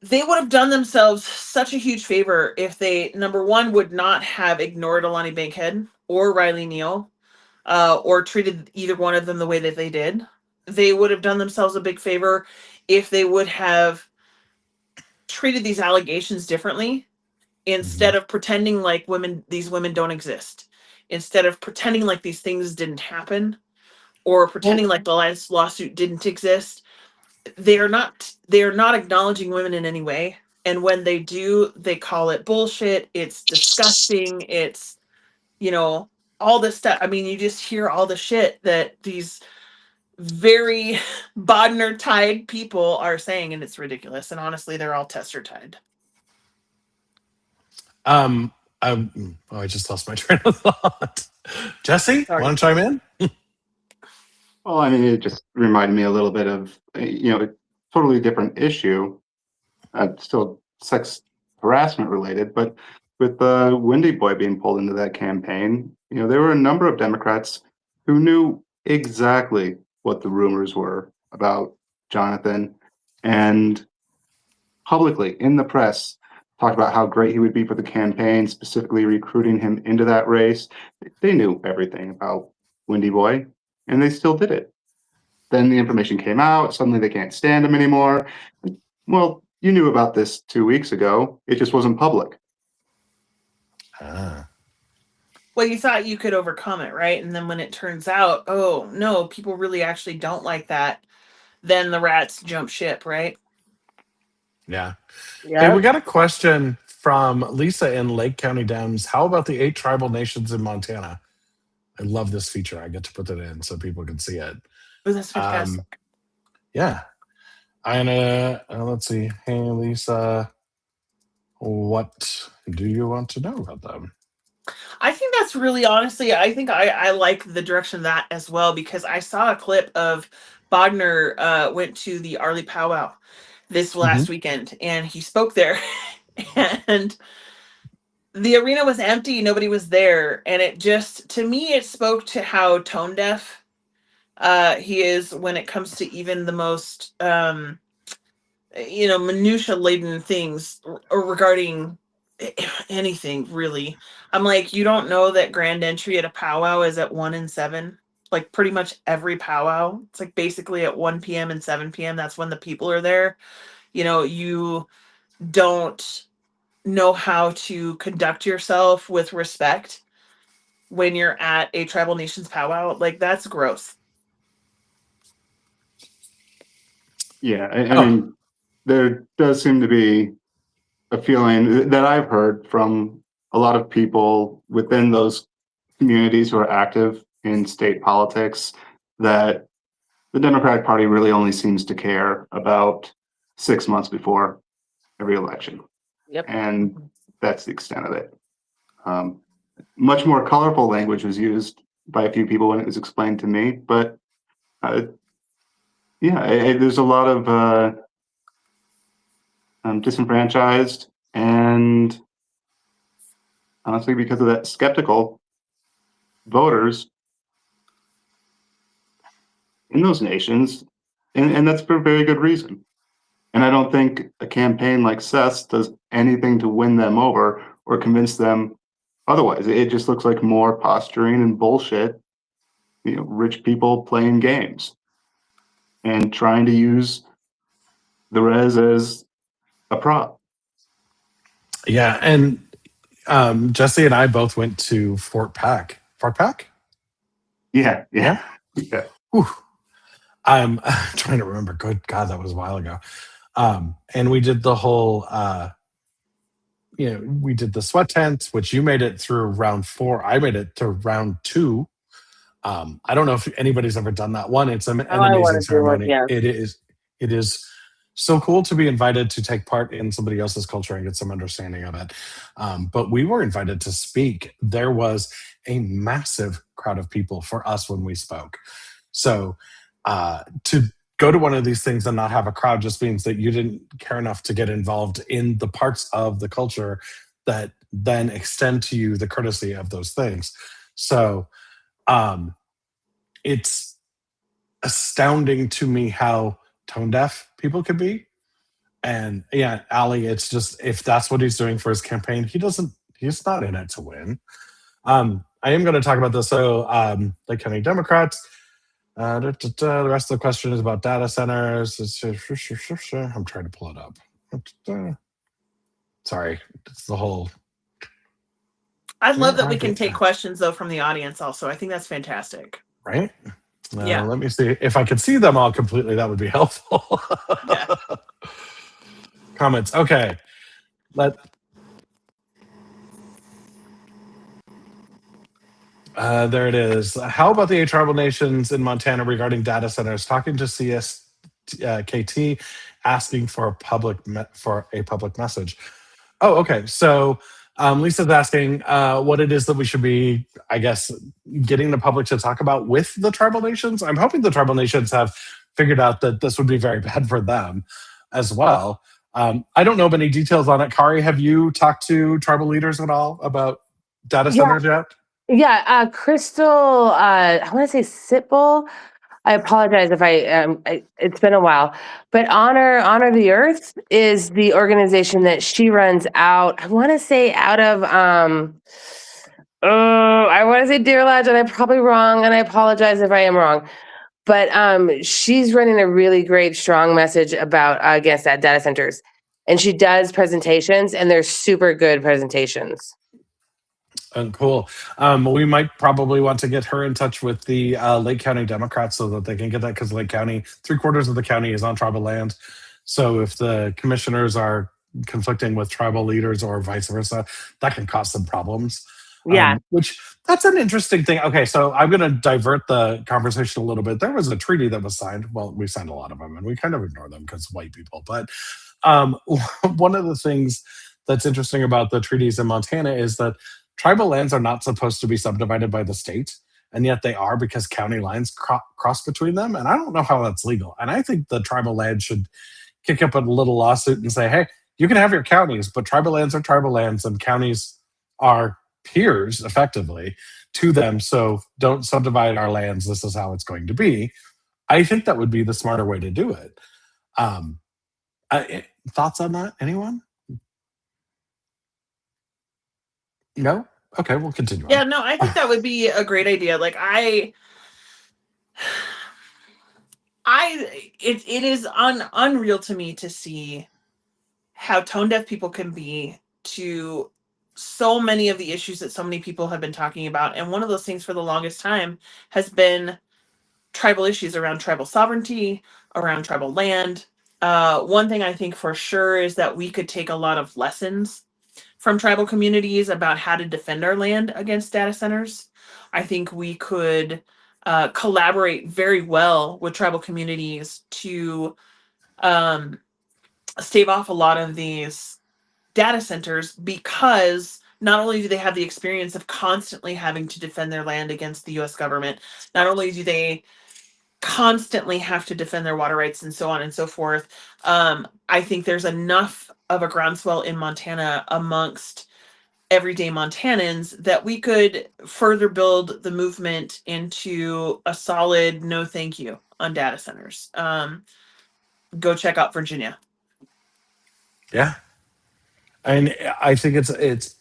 they would have done themselves such a huge favor if they, number one, would not have ignored Alani Bankhead or Riley Neal, or treated either one of them the way that they did. They would have done themselves a big favor if they would have treated these allegations differently, instead of pretending like these women don't exist, instead of pretending like these things didn't happen, or pretending like the last lawsuit didn't exist. They are not acknowledging women in any way. And when they do, they call it bullshit. It's disgusting. It's, all this stuff. I mean, you just hear all the shit that these very Bodner-tied people are saying, and it's ridiculous. And honestly, they're all Tester-tied. I just lost my train of thought. Jesse, want to chime in? Well, I mean, it just reminded me a little bit of, a totally different issue, still sex harassment related, but with the Windy Boy being pulled into that campaign, there were a number of Democrats who knew exactly what the rumors were about Jonathan, and publicly in the press talked about how great he would be for the campaign, specifically recruiting him into that race. They knew everything about Windy Boy, and they still did it. then the information came out. Suddenly they can't stand him anymore. Well, you knew about this 2 weeks ago. It just wasn't public. Ah. Well, you thought you could overcome it, right? And then when it turns out, oh no, people really actually don't like that, then the rats jump ship, right? Yeah. Yeah. Hey, we got a question from Lisa in Lake County Dems. How about the 8 tribal nations in Montana? I love this feature. I get to put that in so people can see it. Oh, that's fantastic. Yeah. And let's see. Hey, Lisa, what do you want to know about them? I think that's really, honestly, I think I like the direction of that as well, because I saw a clip of Bogner went to the Arley Powwow this last weekend, and he spoke there, and the arena was empty, nobody was there, and it just, to me, it spoke to how tone deaf he is when it comes to even the most minutia laden things regarding anything, really. I'm like, you don't know that grand entry at a powwow is at 1 and 7? Like pretty much every powwow, it's like basically at 1 p.m. and 7 p.m. That's when the people are there. You don't know how to conduct yourself with respect when you're at a tribal nations powwow. Like, that's gross. Yeah, I mean, there does seem to be a feeling that I've heard from a lot of people within those communities who are active in state politics that the Democratic Party really only seems to care about 6 months before every election. Yep. And that's the extent of it. Much more colorful language was used by a few people when it was explained to me, but there's a lot of disenfranchised, and honestly, because of that, skeptical voters in those nations, and that's for a very good reason. And I don't think a campaign like Seth's does anything to win them over or convince them otherwise. It just looks like more posturing and bullshit, rich people playing games and trying to use the res as a prop. Yeah, and Jesse and I both went to Fort Peck. Fort Peck? Yeah. Whew. I'm trying to remember. Good God, that was a while ago. And we did the whole, we did the sweat tent, which you made it through round 4. I made it to round 2. I don't know if anybody's ever done that one. It's an amazing ceremony. Yeah. It is so cool to be invited to take part in somebody else's culture and get some understanding of it. But we were invited to speak. There was a massive crowd of people for us when we spoke. So to go to one of these things and not have a crowd just means that you didn't care enough to get involved in the parts of the culture that then extend to you the courtesy of those things. So it's astounding to me how tone deaf people can be. And yeah, Ali, it's just, if that's what he's doing for his campaign, he's not in it to win. I am going to talk about this. So Lake County Democrats, the rest of the question is about data centers. I'm trying to pull it up. Sorry, it's the whole. I love that we can take questions though from the audience also. I think that's fantastic. Right? Yeah. Let me see. If I could see them all completely, that would be helpful. Yeah. Comments. Okay. There it is. How about the 8 tribal nations in Montana regarding data centers? Talking to CSKT, asking for a public message. Oh, okay. So Lisa's asking what it is that we should be, I guess, getting the public to talk about with the tribal nations. I'm hoping the tribal nations have figured out that this would be very bad for them as well. I don't know many details on it. Cari, have you talked to tribal leaders at all about data centers yet? Yeah, Crystal, I want to say Sitbull. I apologize if it's been a while, but Honor the Earth is the organization that she runs out. I want to say out of, I want to say Deer Lodge, and I'm probably wrong, and I apologize if I am wrong. But she's running a really great, strong message about against that data centers. And she does presentations, and they're super good presentations. Cool. We might probably want to get her in touch with the Lake County Democrats so that they can get that, because Lake County, 3/4 of the county is on tribal land. So if the commissioners are conflicting with tribal leaders or vice versa, that can cause some problems. Yeah. Which that's an interesting thing. Okay, so I'm going to divert the conversation a little bit. There was a treaty that was signed. Well, we signed a lot of them, and we kind of ignore them because white people. But one of the things that's interesting about the treaties in Montana is that tribal lands are not supposed to be subdivided by the state, and yet they are because county lines cross between them. And I don't know how that's legal. And I think the tribal land should kick up a little lawsuit and say, hey, you can have your counties, but tribal lands are tribal lands, and counties are peers effectively to them. So don't subdivide our lands. This is how it's going to be. I think that would be the smarter way to do it. Thoughts on that? Anyone? No? Okay, we'll continue on. Yeah, no, I think that would be a great idea. Like it is unreal to me to see how tone deaf people can be to so many of the issues that so many people have been talking about. And one of those things for the longest time has been tribal issues around tribal sovereignty, around tribal land. One thing I think for sure is that we could take a lot of lessons from tribal communities about how to defend our land against data centers. I think we could collaborate very well with tribal communities to stave off a lot of these data centers, because not only do they have the experience of constantly having to defend their land against the US government, not only do they constantly have to defend their water rights and so on and so forth. I think there's enough of a groundswell in Montana amongst everyday Montanans that we could further build the movement into a solid no thank you on data centers. Go check out Virginia. Yeah. And I think it's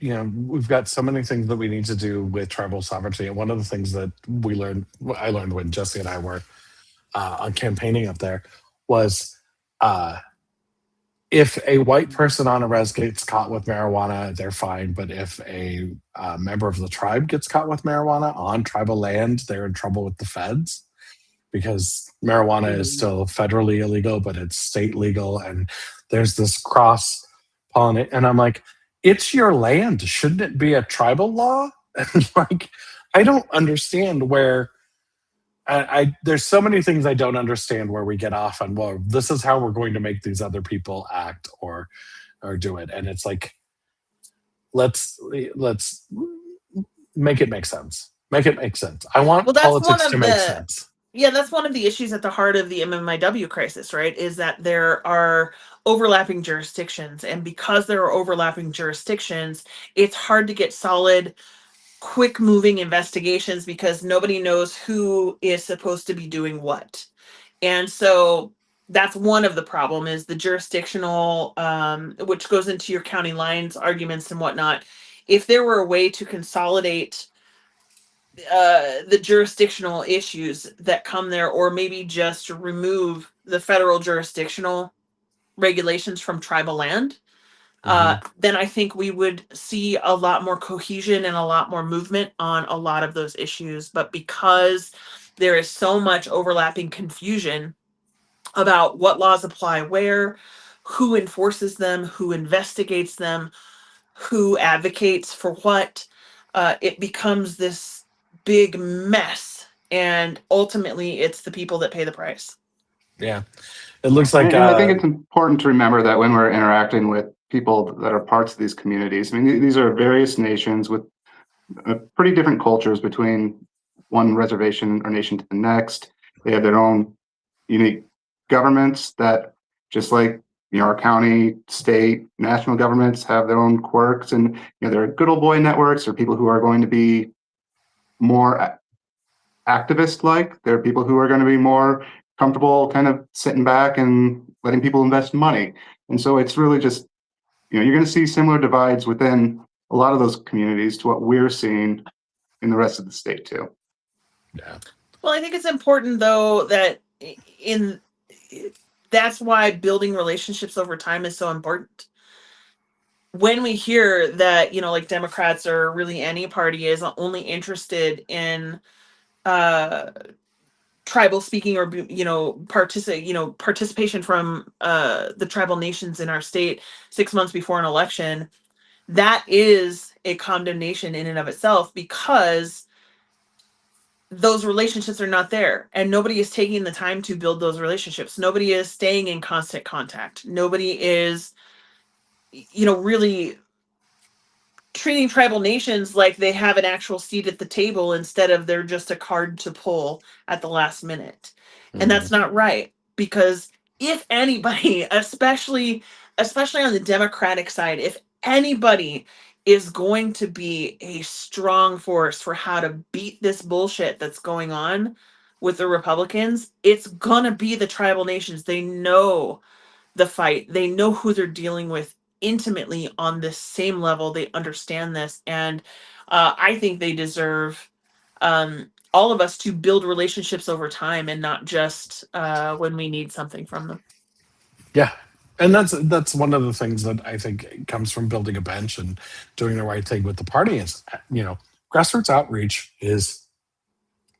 we've got so many things that we need to do with tribal sovereignty. And one of the things that I learned when Jesse and I were on campaigning up there was if a white person on a res gets caught with marijuana, they're fine. But if a member of the tribe gets caught with marijuana on tribal land, they're in trouble with the feds, because marijuana is still federally illegal, but it's state legal. And there's this cross pollinate. And I'm like, it's your land. Shouldn't it be a tribal law? And like, I don't understand where there's so many things I don't understand where we get off on, well, this is how we're going to make these other people act or do it. And it's like, let's make it make sense. Make it make sense. I want politics to make sense. Yeah, that's one of the issues at the heart of the MMIW crisis, right? Is that there are overlapping jurisdictions. And because there are overlapping jurisdictions, it's hard to get solid, quick moving investigations because nobody knows who is supposed to be doing what. And so that's one of the problem is the jurisdictional, which goes into your county lines arguments and whatnot. If there were a way to consolidate the jurisdictional issues that come there, or maybe just remove the federal jurisdictional regulations from tribal land, then I think we would see a lot more cohesion and a lot more movement on a lot of those issues. But because there is so much overlapping confusion about what laws apply where, who enforces them, who investigates them, who advocates for what, it becomes this big mess, and ultimately it's the people that pay the price. Yeah, it looks like and I think it's important to remember that when we're interacting with people that are parts of these communities, I mean, these are various nations with pretty different cultures between one reservation or nation to the next. They have their own unique governments that, just like our county, state, national governments have their own quirks, and there are good old boy networks, or people who are going to be more activist-like. There are people who are going to be more comfortable kind of sitting back and letting people invest money. And so it's really just, you're going to see similar divides within a lot of those communities to what we're seeing in the rest of the state too. Yeah. Well, I think it's important though that that's why building relationships over time is so important. When we hear that, like Democrats or really any party is only interested in tribal speaking or participation from the tribal nations in our state 6 months before an election, that is a condemnation in and of itself, because those relationships are not there and nobody is taking the time to build those relationships. Nobody is staying in constant contact. Nobody is really treating tribal nations like they have an actual seat at the table instead of they're just a card to pull at the last minute. And that's not right, because if anybody, especially on the Democratic side, if anybody is going to be a strong force for how to beat this bullshit that's going on with the Republicans, it's gonna be the tribal nations. They know the fight. They know who they're dealing with intimately on this same level. They understand this. And I think they deserve all of us to build relationships over time and not just when we need something from them. Yeah. And that's one of the things that I think comes from building a bench and doing the right thing with the party is, grassroots outreach is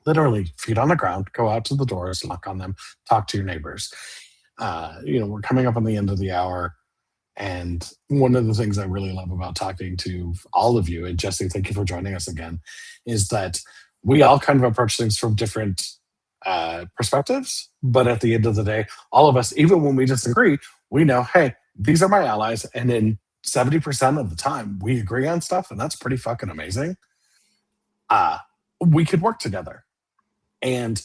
literally feet on the ground, go out to the doors, knock on them, talk to your neighbors. We're coming up on the end of the hour. And one of the things I really love about talking to all of you, and Jesse, thank you for joining us again, is that we all kind of approach things from different perspectives. But at the end of the day, all of us, even when we disagree, we know, hey, these are my allies. And in 70% of the time, we agree on stuff. And that's pretty fucking amazing. We could work together. And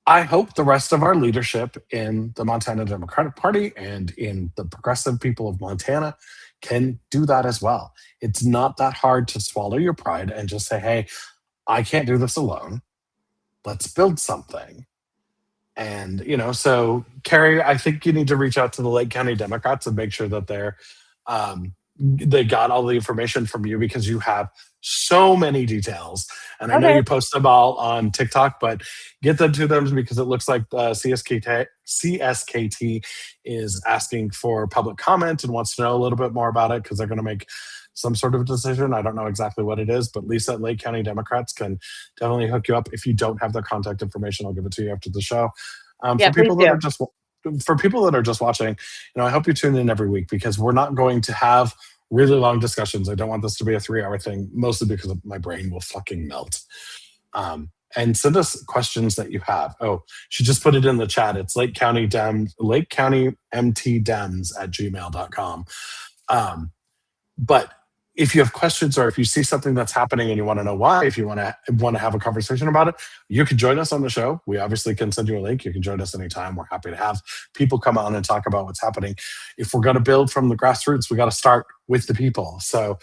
I hope the rest of our leadership in the Montana Democratic Party and in the progressive people of Montana can do that as well. It's not that hard to swallow your pride and just say, hey, I can't do this alone. Let's build something. And, so Cari, I think you need to reach out to the Lake County Democrats and make sure that they got all the information from you, because you have so many details. And I know you post them all on TikTok, but get them to them, because it looks like CSKT is asking for public comment and wants to know a little bit more about it, because they're going to make some sort of decision. I don't know exactly what it is, but Lisa at Lake County Democrats can definitely hook you up. If you don't have their contact information, I'll give it to you after the show. For people that are just watching, I hope you tune in every week, because we're not going to have really long discussions. I don't want this to be a 3-hour thing, mostly because my brain will fucking melt. And send us questions that you have. Oh, she just put it in the chat. It's Lake County MTDems@gmail.com. But if you have questions, or if you see something that's happening and you want to know why, if you want to have a conversation about it, you can join us on the show. We obviously can send you a link. You can join us anytime. We're happy to have people come on and talk about what's happening. If we're going to build from the grassroots, we got to start with the people. So,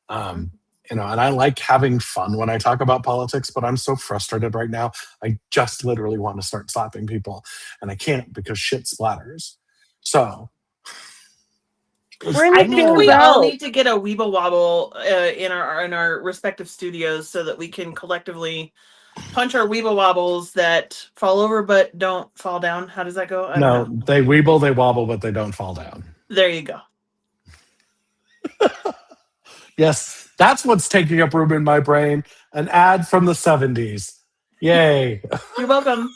and I like having fun when I talk about politics, but I'm so frustrated right now. I just literally want to start slapping people, and I can't because shit splatters. So, I think we all need to get a Weeble Wobble in our respective studios, so that we can collectively punch our Weeble Wobbles that fall over but don't fall down. How does that go? I don't know. They weeble, they wobble, but they don't fall down. There you go. Yes, that's what's taking up room in my brain. An ad from the 70s. Yay. You're welcome.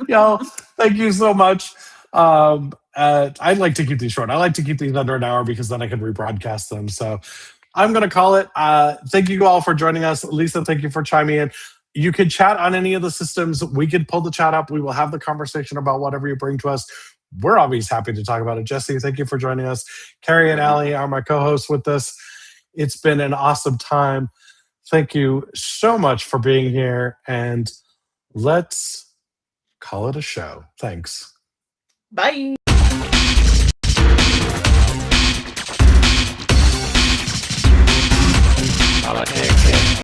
Yo, thank you so much. I'd like to keep these short. I like to keep these under an hour, because then I can rebroadcast them. So I'm going to call it. Thank you all for joining us. Lisa, thank you for chiming in. You can chat on any of the systems. We can pull the chat up. We will have the conversation about whatever you bring to us. We're always happy to talk about it. Jesse, thank you for joining us. Cari and Allie are my co-hosts with this. It's been an awesome time. Thank you so much for being here. And let's call it a show. Thanks. Bye.